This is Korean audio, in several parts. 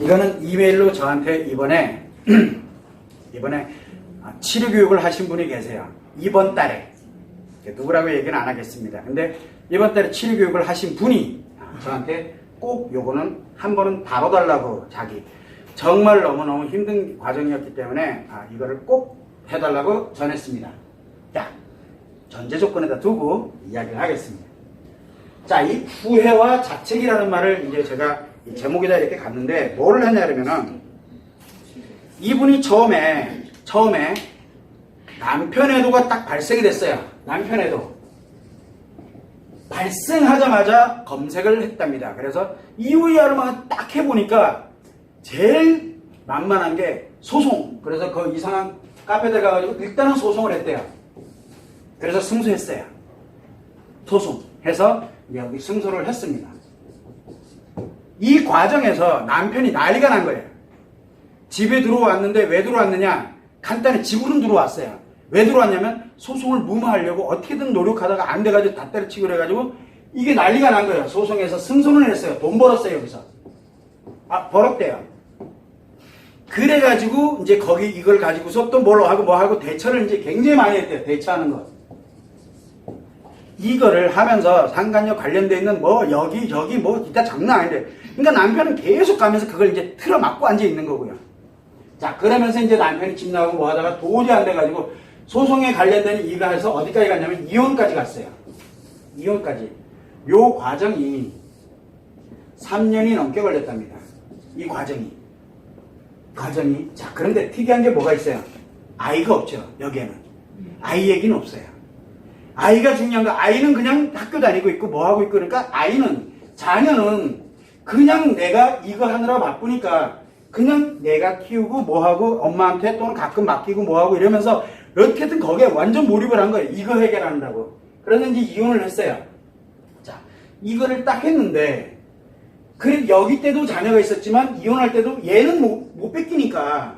이거는 이메일로 저한테 이번에 치료 교육을 하신 분이 계세요. 이번 달에. 누구라고 얘기는 안 하겠습니다. 근데 이번 달에 치료 교육을 하신 분이 저한테 꼭 요거는 한 번은 다뤄달라고, 자기 정말 너무너무 힘든 과정이었기 때문에 이거를 꼭 해달라고 전했습니다. 자, 전제 조건에다 두고 이야기를 하겠습니다. 자, 이 후회와 자책이라는 말을 이제 제가 이 제목에다 이렇게 갔는데 뭐를 했냐면은, 이분이 처음에 남편애도가 딱 발생이 됐어요. 남편애도 발생하자마자 검색을 했답니다. 그래서 이유야로만 딱 해보니까 제일 만만한 게 소송. 그래서 그 이상한 카페 들어가가지고 일단은 소송을 했대요. 그래서 승소했어요. 소송해서 여기 승소를 했습니다. 이 과정에서 남편이 난리가 난 거예요. 집에 들어왔는데 왜 들어왔느냐? 간단히 집으로 들어왔어요. 왜 들어왔냐면 소송을 무마하려고 어떻게든 노력하다가 안 돼가지고 다 때려치고 그래가지고 이게 난리가 난 거예요. 소송에서 승소를 했어요. 돈 벌었어요. 여기서. 벌었대요. 그래가지고 이제 거기 이걸 가지고서 또 뭘 하고 뭐 하고 대처를 이제 굉장히 많이 했대요. 대처하는 거. 이거를 하면서 상간녀 관련돼 있는 뭐 여기 저기 뭐 기타 장난 아닌데, 그러니까 남편은 계속 가면서 그걸 이제 틀어막고 앉아 있는 거고요. 자, 그러면서 이제 남편이 집 나가고 뭐 하다가 도저히 안 돼가지고 소송에 관련된 이거 해서 어디까지 갔냐면 이혼까지 갔어요. 이혼까지. 요 과정이 3년이 넘게 걸렸답니다. 이 과정이. 자, 그런데 특이한 게 뭐가 있어요? 아이가 없죠. 여기에는. 아이 얘기는 없어요. 아이가 중요한 거, 아이는 그냥 학교 다니고 있고 뭐 하고 있고, 그러니까 자녀는 그냥 내가 이거 하느라 바쁘니까 그냥 내가 키우고 뭐 하고 엄마한테 또는 가끔 맡기고 뭐 하고 이러면서 어떻게든 거기에 완전 몰입을 한 거예요. 이거 해결한다고. 그래서 이제 이혼을 했어요. 자, 이거를 딱 했는데, 그래, 여기 때도 자녀가 있었지만 이혼할 때도 얘는 못 뺏기니까.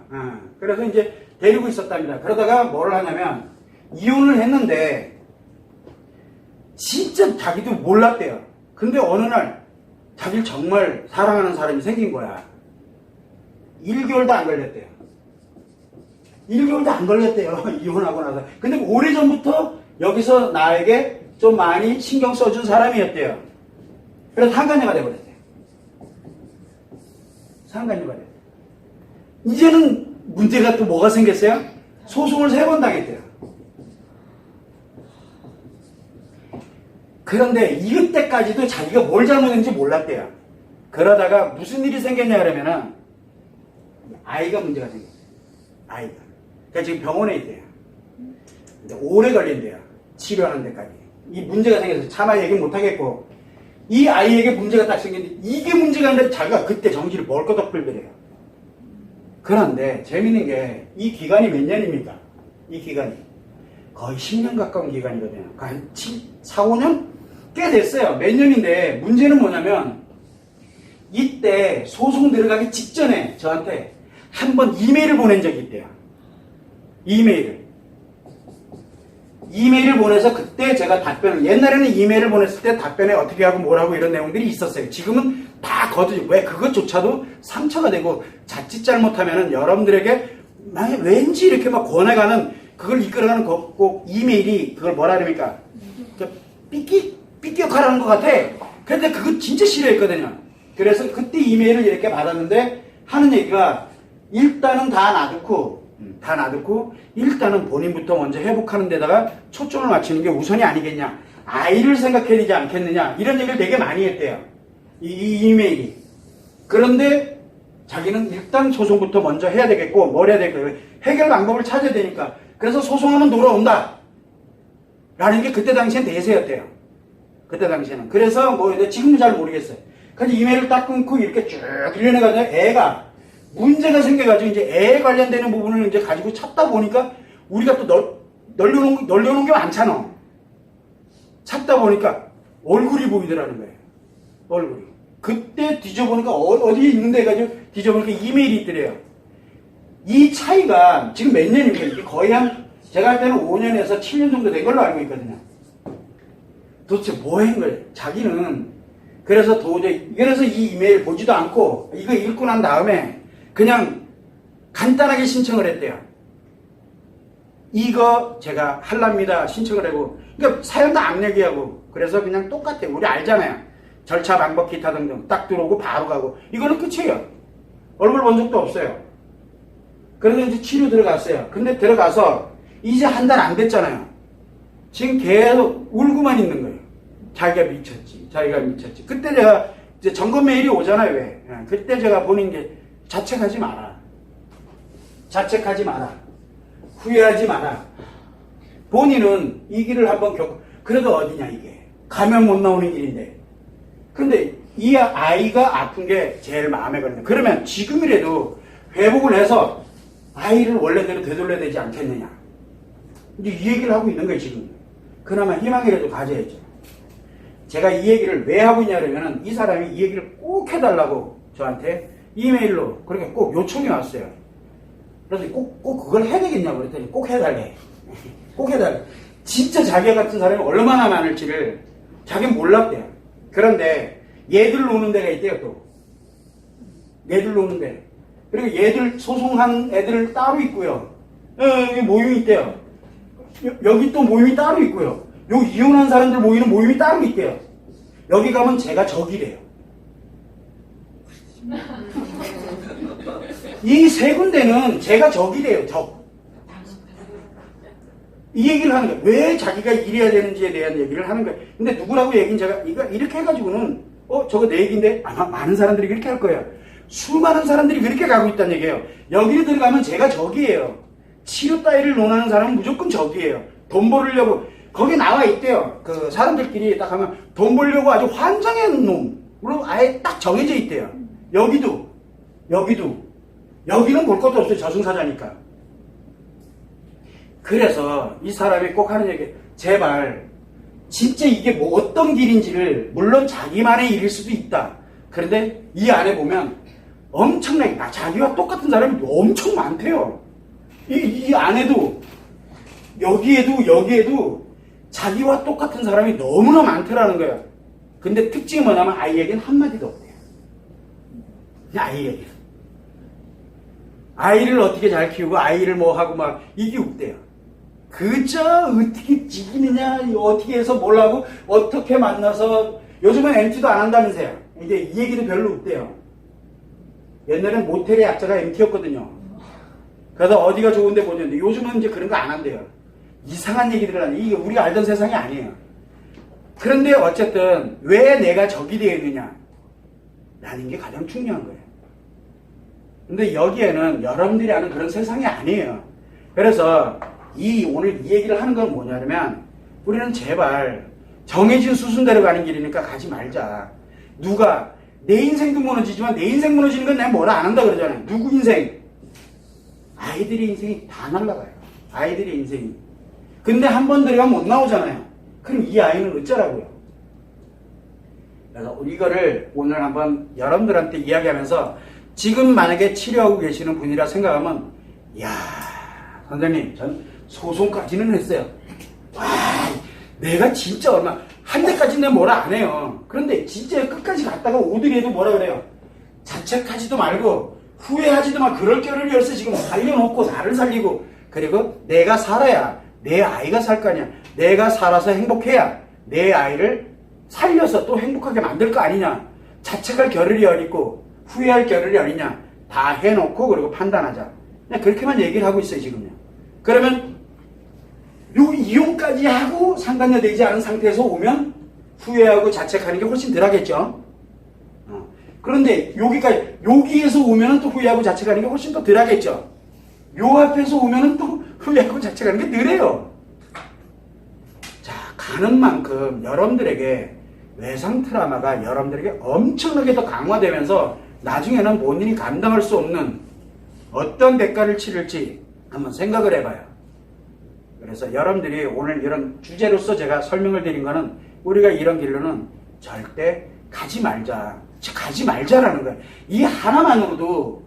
그래서 이제 데리고 있었답니다. 그러다가 뭐를 하냐면 이혼을 했는데 진짜 자기도 몰랐대요. 근데 어느 날 자기를 정말 사랑하는 사람이 생긴 거야. 1개월도 안 걸렸대요. 1개월도 안 걸렸대요. 이혼하고 나서. 근데 오래전부터 여기서 나에게 좀 많이 신경 써준 사람이었대요. 그래서 상간녀가 돼버렸대요. 상간녀가 돼요. 이제는 문제가 또 뭐가 생겼어요? 소송을 3번 당했대요. 그런데 이때까지도 자기가 뭘 잘못했는지 몰랐대요. 그러다가 무슨 일이 생겼냐 그러면은 아이가 문제가 생겼어요. 아이가. 그러니까 지금 병원에 있대요. 이제 오래 걸린대요. 치료하는 데까지. 이 문제가 생겨서 차마 얘기 못하겠고, 이 아이에게 문제가 딱 생겼는데 이게 문제가 아니라 자기가 그때 정신을 벌거덕 풀더래요. 그런데 재밌는 게 이 기간이 몇 년입니까? 이 기간이 거의 10년 가까운 기간이거든요. 한 4, 5년? 꽤 됐어요. 몇 년인데 문제는 뭐냐면 이때 소송 들어가기 직전에 저한테 한 번 이메일을 보낸 적이 있대요. 이메일을 보내서 그때 제가 답변을, 옛날에는 이메일을 보냈을 때 답변에 어떻게 하고 뭐라고 이런 내용들이 있었어요. 지금은 다 거두지. 왜 그것조차도 상처가 되고 자칫 잘못하면은 여러분들에게 왠지 이렇게 막 권해가는, 그걸 이끌어가는 꼭 이메일이 그걸 뭐라 그럽니까? 삐끼역하라는 것 같아. 그런데 그거 진짜 싫어했거든요. 그래서 그때 이메일을 이렇게 받았는데 하는 얘기가 일단은 다 놔두고 일단은 본인부터 먼저 회복하는 데다가 초점을 맞추는 게 우선이 아니겠냐. 아이를 생각해야 되지 않겠느냐. 이런 얘기를 되게 많이 했대요. 이 이메일이. 그런데 자기는 일단 소송부터 먼저 해야 되겠고 뭘 해야 되겠고 해결 방법을 찾아야 되니까. 그래서 소송하면 돌아온다. 라는 게 그때 당시엔 대세였대요. 그때 당시에는. 그래서 지금은 잘 모르겠어요. 그래서 이메일을 딱 끊고 이렇게 쭉 일련해가지고 애가 문제가 생겨가지고 이제 애에 관련되는 부분을 이제 가지고 찾다 보니까 우리가 또 널려놓은 게 많잖아. 찾다 보니까 얼굴이 보이더라는 거예요. 얼굴이. 그때 뒤져보니까 어디에 있는데 해가지고 뒤져보니까 이메일이 있더래요. 이 차이가 지금 몇 년입니까? 이게 거의 제가 할 때는 5년에서 7년 정도 된 걸로 알고 있거든요. 도대체 뭐 한 거예요? 자기는 그래서 도저히, 그래서 이 이메일 보지도 않고 이거 읽고 난 다음에 그냥 간단하게 신청을 했대요. 이거 제가 할랍니다 신청을 하고, 그러니까 사연도 안 내기하고, 그래서 그냥 똑같아요. 우리 알잖아요. 절차 방법 기타 등등 딱 들어오고 바로 가고, 이거는 끝이에요. 얼굴 본 적도 없어요. 그래서 이제 치료 들어갔어요. 근데 들어가서 이제 한 달 안 됐잖아요. 지금 계속 울고만 있는 거예요. 자기가 미쳤지, 자기가 미쳤지. 그때 제가 이제 점검 메일이 오잖아요. 왜? 그때 제가 보는 게, 자책하지 마라. 자책하지 마라. 후회하지 마라. 본인은 이 길을 한번 그래도 어디냐 이게. 가면 못 나오는 길인데. 근데 이 아이가 아픈 게 제일 마음에 걸린다. 그러면 지금이라도 회복을 해서 아이를 원래대로 되돌려야 되지 않겠느냐. 이제 이 얘기를 하고 있는 거예요, 지금. 그나마 희망이라도 가져야죠. 제가 이 얘기를 왜 하고 있냐 그러면은 이 사람이 이 얘기를 꼭 해달라고 저한테 이메일로 그렇게 꼭 요청이 왔어요. 그래서 꼭 그걸 해야 되겠냐고 그랬더니 꼭 해달래. 꼭 해달래. 진짜 자기 같은 사람이 얼마나 많을지를 자기는 몰랐대요. 그런데 얘들 노는 데가 있대요, 또. 얘들 노는 데. 그리고 얘들 소송한 애들 따로 있고요. 여기 모임이 있대요. 여기 또 모임이 따로 있고요. 요 이혼한 사람들 모이는 모임이 따로 있대요. 여기 가면 제가 적이래요. 이 세 군데는 제가 적이래요, 적. 이 얘기를 하는 거예요. 왜 자기가 이래야 되는지에 대한 얘기를 하는 거예요. 근데 누구라고 얘기는 제가, 이거 이렇게 해가지고는, 저거 내 얘기인데? 아마 많은 사람들이 그렇게 할 거예요. 수많은 사람들이 그렇게 가고 있다는 얘기예요. 여기를 들어가면 제가 적이에요. 치료 따위를 논하는 사람은 무조건 적이에요. 돈 벌으려고, 거기 나와 있대요. 그 사람들끼리 딱 하면 돈 벌려고 아주 환장한 놈으로 아예 딱 정해져 있대요. 여기도. 여기는 볼 것도 없어요. 저승사자니까. 그래서 이 사람이 꼭 하는 얘기, 제발 진짜 이게 뭐 어떤 길인지를, 물론 자기만의 일일 수도 있다. 그런데 이 안에 보면 엄청나게 자기와 똑같은 사람이 엄청 많대요. 이 안에도, 여기에도 자기와 똑같은 사람이 너무나 많더라는 거예요. 근데 특징이 뭐냐면 아이에겐 한마디도 없대요. 그냥 아이에겐. 아이를 어떻게 잘 키우고 아이를 뭐 하고 막 이게 없대요. 그저 어떻게 지기느냐, 어떻게 해서 뭘 하고 어떻게 만나서, 요즘은 MT도 안 한다면서요. 이제 이 얘기도 별로 없대요. 옛날엔 모텔의 약자가 MT였거든요. 그래서 어디가 좋은데 보는데 요즘은 이제 그런 거 안 한대요. 이상한 얘기들을 하는, 이게 우리가 알던 세상이 아니에요. 그런데 어쨌든 왜 내가 적이 되어 있느냐 라는 게 가장 중요한 거예요. 근데 여기에는 여러분들이 아는 그런 세상이 아니에요. 그래서 오늘 이 얘기를 하는 건 뭐냐면, 우리는 제발 정해진 수순대로 가는 길이니까 가지 말자. 누가 내 인생도 무너지지만 내 인생 무너지는 건 내가 뭐라 안 한다 그러잖아요. 누구 인생? 아이들의 인생이 다 날아가요. 아이들의 인생이. 근데 한 번 들어가면 못 나오잖아요. 그럼 이 아이는 어쩌라고요? 그래서 이거를 오늘 한번 여러분들한테 이야기하면서, 지금 만약에 치료하고 계시는 분이라 생각하면, 이야, 선생님, 전 소송까지는 했어요. 와, 내가 진짜 한 대까지는 내가 뭐라 안 해요. 그런데 진짜 끝까지 갔다가 오더라도 뭐라 그래요? 자책하지도 말고, 후회하지도 마. 그럴 겨를 열쇠 지금 살려놓고 나를 살리고, 그리고 내가 살아야 내 아이가 살 거 아니야. 내가 살아서 행복해야 내 아이를 살려서 또 행복하게 만들 거 아니냐. 자책할 겨를이 어딨고 후회할 겨를이 어딨냐. 다 해놓고 그리고 판단하자. 그냥 그렇게만 얘기를 하고 있어요, 지금요. 그러면 요 이용까지 하고 상관녀 되지 않은 상태에서 오면 후회하고 자책하는 게 훨씬 덜 하겠죠. 그런데 여기에서 오면은 또 후회하고 자책하는 게 훨씬 더 덜 하겠죠. 요 앞에서 오면은 또 후회하고 자책하는 게 덜해요. 자, 가는 만큼 여러분들에게 외상 트라우마가 여러분들에게 엄청나게 더 강화되면서 나중에는 본인이 감당할 수 없는 어떤 대가를 치를지 한번 생각을 해봐요. 그래서 여러분들이 오늘 이런 주제로서 제가 설명을 드린 거는, 우리가 이런 길로는 절대 가지 말자. 가지 말자라는 거예요. 이 하나만으로도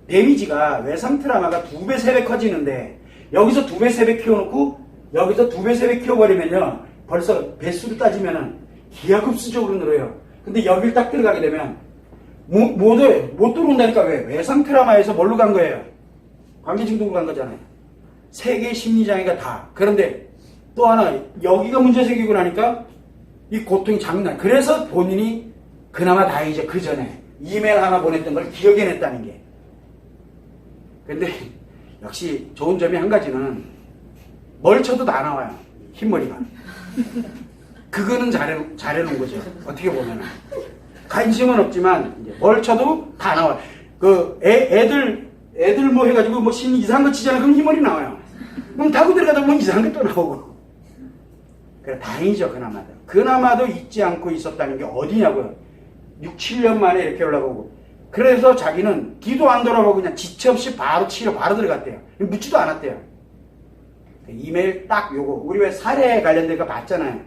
데미지가, 외상 트라우마가 2배, 3배 커지는데, 여기서 2배, 3배 키워놓고 여기서 2배, 3배 키워버리면요, 벌써 배수로 따지면은 기하급수적으로 늘어요. 근데 여길 딱 들어가게 되면 못 들어온다니까. 왜? 외상 트라우마에서 뭘로 간 거예요? 관계 중독으로 간 거잖아요. 세 개의 심리장애가 다. 그런데 또 하나 여기가 문제 생기고 나니까 이 고통이 장난. 그래서 본인이 그나마 다행이죠. 그 전에 이메일 하나 보냈던 걸 기억해냈다는 게. 근데 역시 좋은 점이 한 가지는 뭘 쳐도 다 나와요. 흰머리가. 그거는 잘해놓은 거죠. 어떻게 보면은. 관심은 없지만 이제 뭘 쳐도 다 나와요. 그 애들 뭐 해가지고 뭐 이상한 거 치잖아. 그럼 흰머리 나와요. 그럼 타고 들어가다 보면 이상한 게 또 나오고. 그래 다행이죠. 그나마도 잊지 않고 있었다는 게 어디냐고요. 6, 7년 만에 이렇게 올라가고. 그래서 자기는 뒤도 안 돌아보고 그냥 지체 없이 바로 치료 바로 들어갔대요. 묻지도 않았대요. 이메일 딱 요거 우리 왜 사례에 관련된 거 봤잖아요.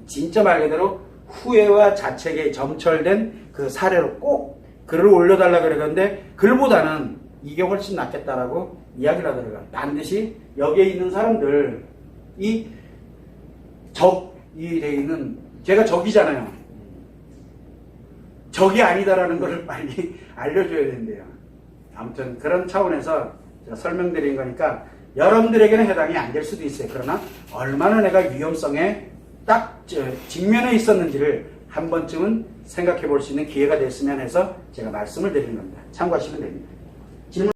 진짜 말 그대로 후회와 자책에 점철된 그 사례로 꼭 글을 올려달라 그러는데 글보다는 이게 훨씬 낫겠다라고 이야기를 하더라고요. 반드시 여기에 있는 사람들 적이 돼 있는 제가 적이잖아요. 적이 아니다라는 걸 빨리 알려줘야 된대요. 아무튼 그런 차원에서 제가 설명드린 거니까 여러분들에게는 해당이 안 될 수도 있어요. 그러나 얼마나 내가 위험성에 딱 직면해 있었는지를 한 번쯤은 생각해 볼 수 있는 기회가 됐으면 해서 제가 말씀을 드리는 겁니다. 참고하시면 됩니다. 질문